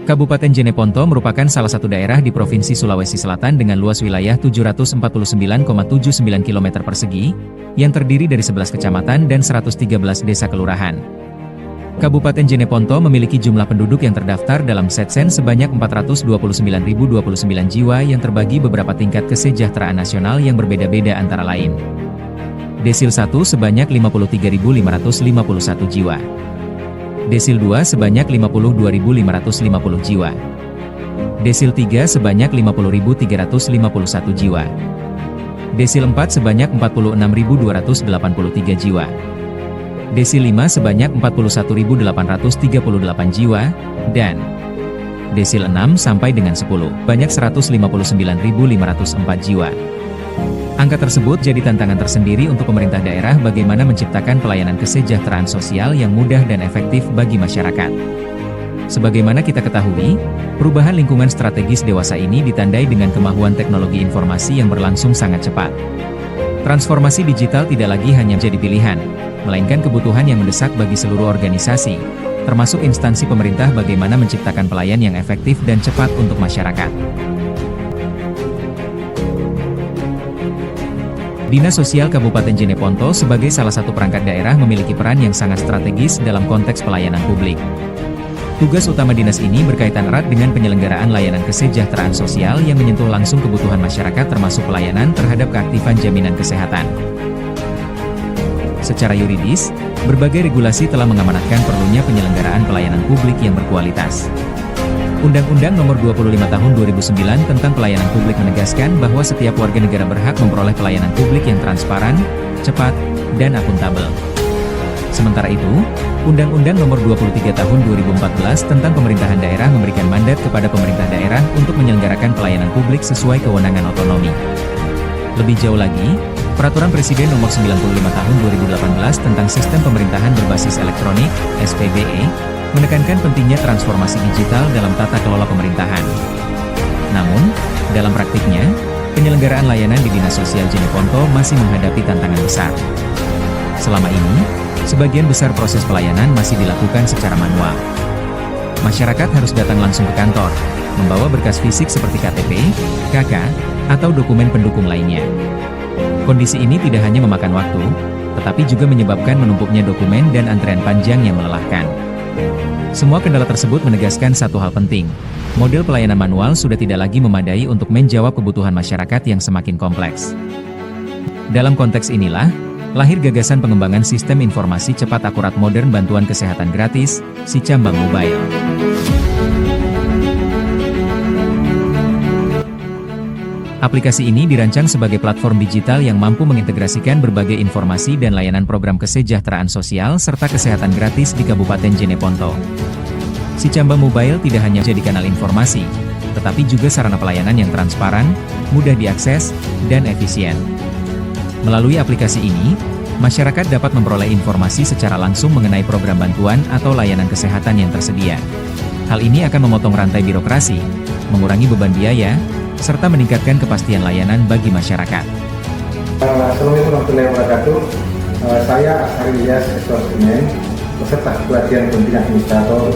Kabupaten Jeneponto merupakan salah satu daerah di Provinsi Sulawesi Selatan dengan luas wilayah 749,79 km persegi, yang terdiri dari 11 kecamatan dan 113 desa kelurahan. Kabupaten Jeneponto memiliki jumlah penduduk yang terdaftar dalam Setsen sebanyak 429.029 jiwa yang terbagi beberapa tingkat kesejahteraan nasional yang berbeda-beda antara lain. Desil 1 sebanyak 53.551 jiwa. Desil 2 sebanyak 52.550 jiwa. Desil 3 sebanyak 50.351 jiwa. Desil 4 sebanyak 46.283 jiwa. Desil 5 sebanyak 41.838 jiwa, dan Desil 6 sampai dengan 10, banyak 159.504 jiwa. Angka tersebut jadi tantangan tersendiri untuk pemerintah daerah bagaimana menciptakan pelayanan kesejahteraan sosial yang mudah dan efektif bagi masyarakat. Sebagaimana kita ketahui, perubahan lingkungan strategis dewasa ini ditandai dengan kemajuan teknologi informasi yang berlangsung sangat cepat. Transformasi digital tidak lagi hanya menjadi pilihan, melainkan kebutuhan yang mendesak bagi seluruh organisasi, termasuk instansi pemerintah bagaimana menciptakan pelayan yang efektif dan cepat untuk masyarakat. Dinas Sosial Kabupaten Jeneponto sebagai salah satu perangkat daerah memiliki peran yang sangat strategis dalam konteks pelayanan publik. Tugas utama dinas ini berkaitan erat dengan penyelenggaraan layanan kesejahteraan sosial yang menyentuh langsung kebutuhan masyarakat termasuk pelayanan terhadap keaktifan jaminan kesehatan. Secara yuridis, berbagai regulasi telah mengamanatkan perlunya penyelenggaraan pelayanan publik yang berkualitas. Undang-Undang Nomor 25 Tahun 2009 tentang Pelayanan Publik menegaskan bahwa setiap warga negara berhak memperoleh pelayanan publik yang transparan, cepat, dan akuntabel. Sementara itu, Undang-Undang Nomor 23 Tahun 2014 tentang Pemerintahan Daerah memberikan mandat kepada pemerintah daerah untuk menyelenggarakan pelayanan publik sesuai kewenangan otonomi. Lebih jauh lagi, Peraturan Presiden Nomor 95 Tahun 2018 tentang Sistem Pemerintahan Berbasis Elektronik, SPBE, menekankan pentingnya transformasi digital dalam tata kelola pemerintahan. Namun, dalam praktiknya, penyelenggaraan layanan di Dinas Sosial Jeneponto masih menghadapi tantangan besar. Selama ini, sebagian besar proses pelayanan masih dilakukan secara manual. Masyarakat harus datang langsung ke kantor, membawa berkas fisik seperti KTP, KK, atau dokumen pendukung lainnya. Kondisi ini tidak hanya memakan waktu, tetapi juga menyebabkan menumpuknya dokumen dan antrean panjang yang melelahkan. Semua kendala tersebut menegaskan satu hal penting, model pelayanan manual sudah tidak lagi memadai untuk menjawab kebutuhan masyarakat yang semakin kompleks. Dalam konteks inilah, lahir gagasan pengembangan sistem informasi cepat akurat modern bantuan kesehatan gratis, Sicambang Mobile. Aplikasi ini dirancang sebagai platform digital yang mampu mengintegrasikan berbagai informasi dan layanan program kesejahteraan sosial serta kesehatan gratis di Kabupaten Jeneponto. Sicambang Mobile tidak hanya jadi kanal informasi, tetapi juga sarana pelayanan yang transparan, mudah diakses, dan efisien. Melalui aplikasi ini, masyarakat dapat memperoleh informasi secara langsung mengenai program bantuan atau layanan kesehatan yang tersedia. Hal ini akan memotong rantai birokrasi, mengurangi beban biaya, serta meningkatkan kepastian layanan bagi masyarakat. Assalamualaikum warahmatullahi wabarakatuh. Saya Asyari Ilyas, Ekspor Semen, peserta pelatihan pembinaan administrator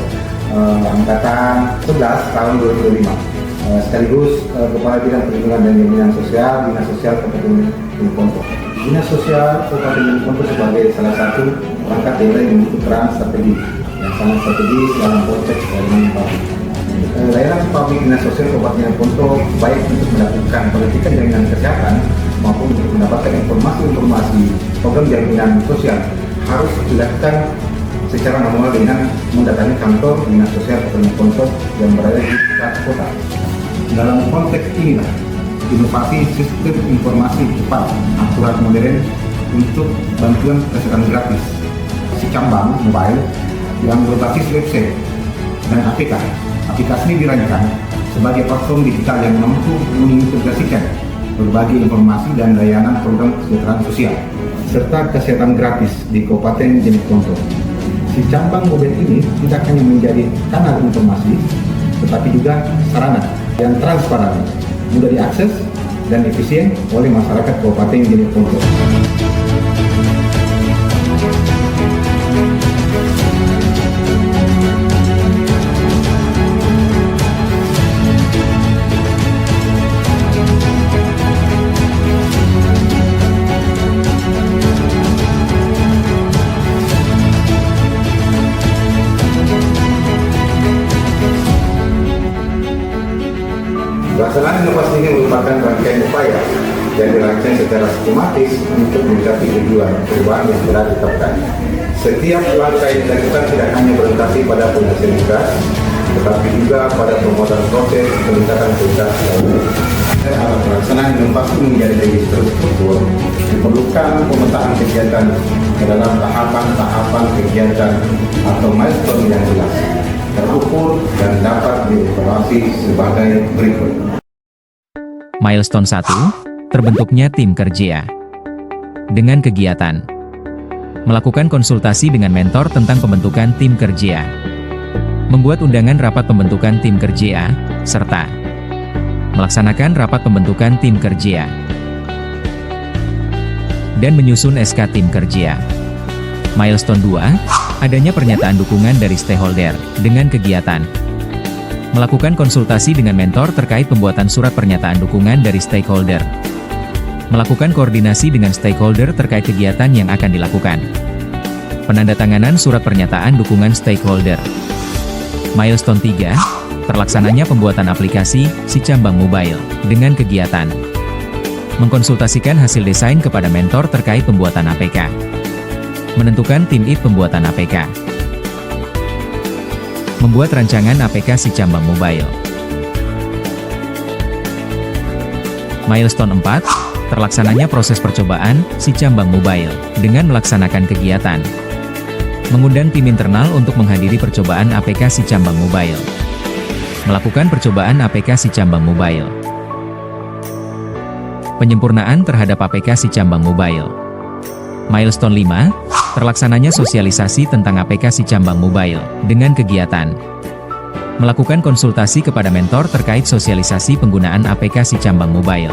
Angkatan 11 tahun 2005. Sekaligus Kepala Bidang Perlindungan dan Jaminan Sosial, Dinas Sosial Kabupaten Jeneponto. Dinas Sosial Kabupaten Jeneponto sebagai salah satu perangkat daerah yang memiliki peran strategi yang sangat strategis dalam konteks pelayanan publik. Layanan publik Dinas Sosial Kabupaten Jeneponto baik untuk melakukan penelitian jaminan kesehatan maupun untuk mendapatkan informasi program jaminan sosial harus dilakukan secara manual dengan mendatangi kantor Dinas Sosial Kabupaten Jeneponto yang berada di pusat kota. Dalam konteks inilah, inovasi sistem informasi cepat, akurat, modern untuk bantuan kesehatan gratis Sicambang Mobile yang berbasis website dan aplikasi ini dirancang sebagai platform digital yang mampu mengintegrasikan berbagai informasi dan layanan program kesejahteraan sosial serta kesehatan gratis di Kabupaten Jeneponto. Sicambang Mobile ini tidak hanya menjadi kanal informasi, tetapi juga sarana yang transparan, mudah diakses, dan efisien oleh masyarakat Kabupaten Jeneponto. Pelaksanaan inovasi ini merupakan rangkaian upaya yang dirancang secara sistematis untuk mencapai tujuan perubahan yang telah ditetapkan. Setiap langkah yang dilakukan tidak hanya berorientasi pada penghasil gas, tetapi juga pada pemotongan proses peningkatan kualitas lainnya. Pelaksanaan inovasi menjadi lebih terstruktur, diperlukan pemetaan kegiatan ke dalam tahapan-tahapan kegiatan atau milestone yang jelas, terukur dan dapat dievaluasi sebagai berikut. Milestone 1, terbentuknya tim kerja. Dengan kegiatan melakukan konsultasi dengan mentor tentang pembentukan tim kerja, membuat undangan rapat pembentukan tim kerja, serta melaksanakan rapat pembentukan tim kerja, dan menyusun SK tim kerja. Milestone 2, adanya pernyataan dukungan dari stakeholder. Dengan kegiatan melakukan konsultasi dengan mentor terkait pembuatan surat pernyataan dukungan dari stakeholder, melakukan koordinasi dengan stakeholder terkait kegiatan yang akan dilakukan, penandatanganan surat pernyataan dukungan stakeholder. Milestone 3, terlaksananya pembuatan aplikasi Sicambang Mobile. Dengan kegiatan mengkonsultasikan hasil desain kepada mentor terkait pembuatan APK, menentukan tim IT pembuatan APK, membuat rancangan APK Sicambang Mobile. Milestone 4, terlaksananya proses percobaan Sicambang Mobile dengan melaksanakan kegiatan mengundang tim internal untuk menghadiri percobaan APK Sicambang Mobile, melakukan percobaan APK Sicambang Mobile, penyempurnaan terhadap APK Sicambang Mobile. Milestone 5, terlaksananya sosialisasi tentang APK Sicambang Mobile dengan kegiatan melakukan konsultasi kepada mentor terkait sosialisasi penggunaan APK Sicambang Mobile,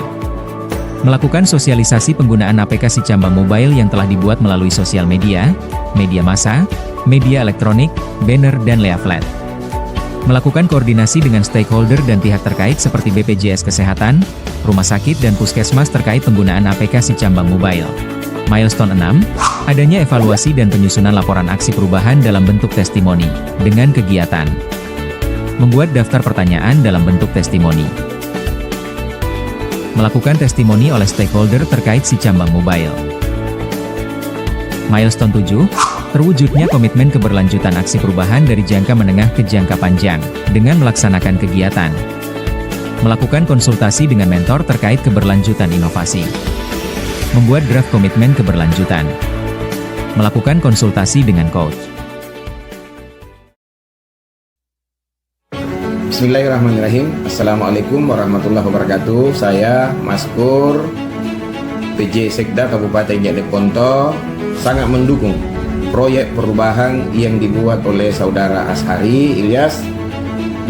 melakukan sosialisasi penggunaan APK Sicambang Mobile yang telah dibuat melalui sosial media, media massa, media elektronik, banner dan leaflet, melakukan koordinasi dengan stakeholder dan pihak terkait seperti BPJS Kesehatan, rumah sakit dan puskesmas terkait penggunaan APK Sicambang Mobile. Milestone 6, adanya evaluasi dan penyusunan laporan aksi perubahan dalam bentuk testimoni. Dengan kegiatan membuat daftar pertanyaan dalam bentuk testimoni, melakukan testimoni oleh stakeholder terkait Sicambang Mobile. Milestone 7, terwujudnya komitmen keberlanjutan aksi perubahan dari jangka menengah ke jangka panjang, dengan melaksanakan kegiatan melakukan konsultasi dengan mentor terkait keberlanjutan inovasi, membuat draft komitmen keberlanjutan, melakukan konsultasi dengan coach. Bismillahirrahmanirrahim. Assalamualaikum warahmatullahi wabarakatuh. Saya Maskur PJ Sekda Kabupaten Jeneponto sangat mendukung proyek perubahan yang dibuat oleh saudara Ashari Ilyas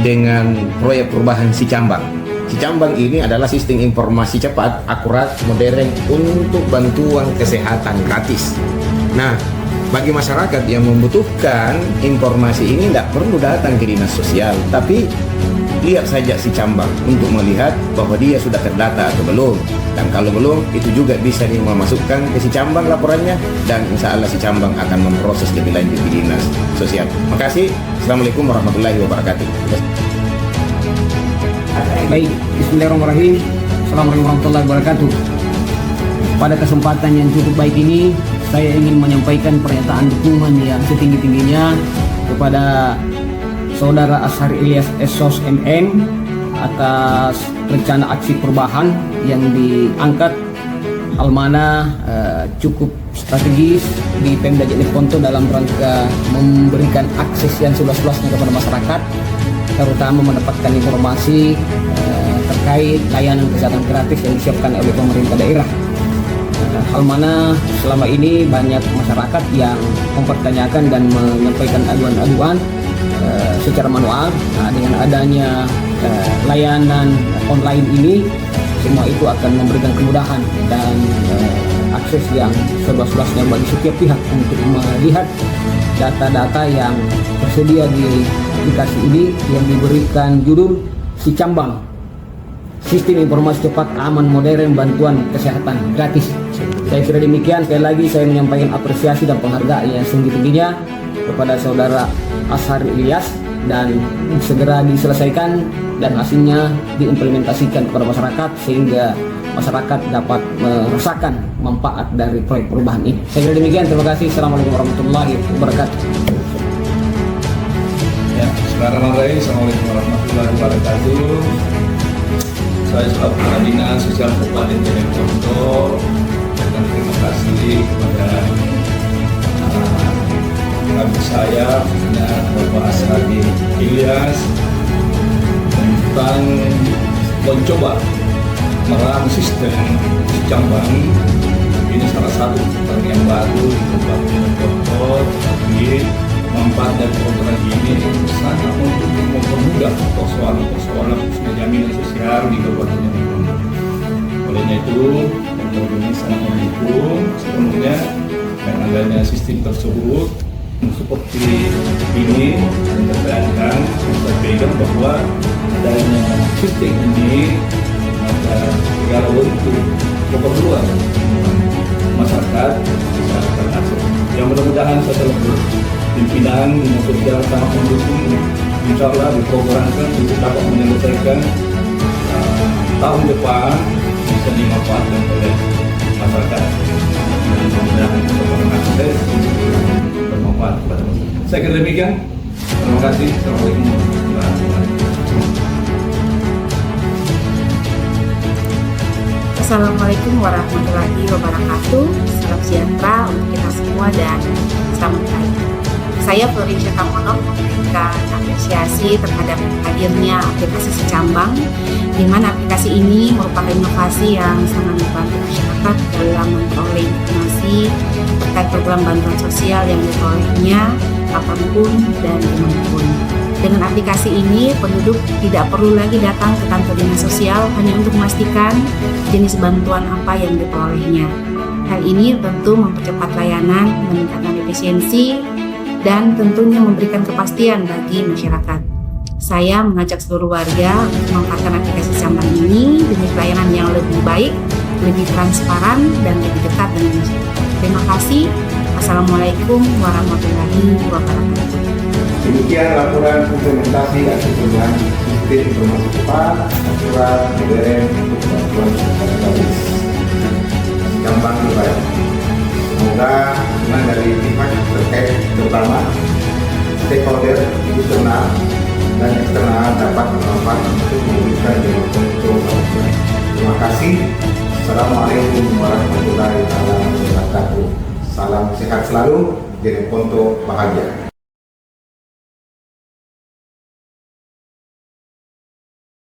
dengan proyek perubahan Sicambang. Sicambang ini adalah sistem informasi cepat, akurat, modern untuk bantuan kesehatan gratis. Nah, bagi masyarakat yang membutuhkan informasi ini tidak perlu datang ke dinas sosial, tapi lihat saja Sicambang untuk melihat bahwa dia sudah terdata atau belum. Dan kalau belum, itu juga bisa dimasukkan ke Sicambang laporannya, dan insya Allah Sicambang akan memproses lebih lanjut di dinas sosial. Makasih. Assalamualaikum warahmatullahi wabarakatuh. Baik, bismillahirrahmanirrahim. Assalamualaikum warahmatullahi wabarakatuh. Pada kesempatan yang cukup baik ini, saya ingin menyampaikan pernyataan dukungan yang setinggi-tingginya kepada Saudara Ashari Ilyas SOS MM atas rencana aksi perubahan yang diangkat, hal mana cukup strategis di Pemda Jeneponto dalam rangka memberikan akses yang seluas-luasnya kepada masyarakat, terutama mendapatkan informasi terkait layanan kesehatan gratis yang disiapkan oleh pemerintah daerah. Hal mana selama ini banyak masyarakat yang mempertanyakan dan menyampaikan aduan-aduan secara manual. Nah, dengan adanya layanan online ini, semua itu akan memberikan kemudahan dan akses yang seluas-luasnya bagi setiap pihak untuk melihat data-data yang tersedia di aplikasi ini yang diberikan judul Sicambang, Sistem Informasi Cepat, Aman, Modern, Bantuan Kesehatan Gratis. Saya kira demikian. Sekali lagi saya menyampaikan apresiasi dan penghargaan yang setinggi-tingginya kepada Saudara Ashari Ilyas dan segera diselesaikan dan hasilnya diimplementasikan kepada masyarakat sehingga masyarakat dapat merasakan manfaat dari proyek perubahan ini. Saya kira demikian, terima kasih. Assalamualaikum warahmatullahi wabarakatuh. Ya, bismillahirrahmanirrahim. Assalamualaikum warahmatullahi wabarakatuh. Saya selaku Kepala Dinas Sosial Kabupaten Jeneponto dan terima kasih kepada kami saya, khususnya Bapak Asradi Ilyas, tentang mencoba meramu sistem Cambang. Ini salah satu program yang baru di Kabupaten Jeneponto, tapi manfaat dari program ini sangat untuk mempermudah persoalan khususnya jaminan sosial di Kabupaten Jeneponto. Olehnya itu, program ini sangat mendukung sepenuhnya dengan adanya sistem tersebut. Seperti ini dan terbayangkan kita pegang bahwa adanya sistem ini ada segala bentuk keperluan masyarakat bisa termasuk. Yang mudah-mudahan setelah pimpinan maupun jalan sangat mendukung, insya Allah diprogramkan untuk dapat menyelesaikan tahun depan bisa dimanfaatkan oleh masyarakat. Dan mudah-mudahan akses bermanfaat kepada masyarakat. Saya kira demikian. Terima kasih. Assalamualaikum warahmatullahi wabarakatuh. Assalamualaikum warahmatullahi wabarakatuh. Salam sejahtera untuk kita semua dan selamat pagi. Saya Florencia Kamonok memberikan apresiasi terhadap hadirnya aplikasi Secambang, di mana aplikasi ini merupakan inovasi yang sangat membantu masyarakat dalam memperoleh informasi terkait program bantuan sosial yang diperolehnya kapanpun dan dimanapun. Dengan aplikasi ini, penduduk tidak perlu lagi datang ke kantor dinas sosial hanya untuk memastikan jenis bantuan apa yang diperolehnya. Hal ini tentu mempercepat layanan, meningkatkan efisiensi, dan tentunya memberikan kepastian bagi masyarakat. Saya mengajak seluruh warga untuk memanfaatkan aplikasi Secambang ini demi pelayanan yang lebih baik, lebih transparan, dan lebih dekat dengan masyarakat. Terima kasih. Assalamualaikum warahmatullahi wabarakatuh. Demikian laporan implementasi aksi perubahan sistem informasi cepat, akurat, modern untuk bantuan sosial gratis Secambang Wilayah. Semoga dukungan dari pihak terkait terutama stakeholder internal dan eksternal dapat bermanfaat untuk mewujudkan Jeneponto. Terima kasih. Assalamualaikum warahmatullahi wabarakatuh. Salam sehat selalu. Jeneponto bahagia.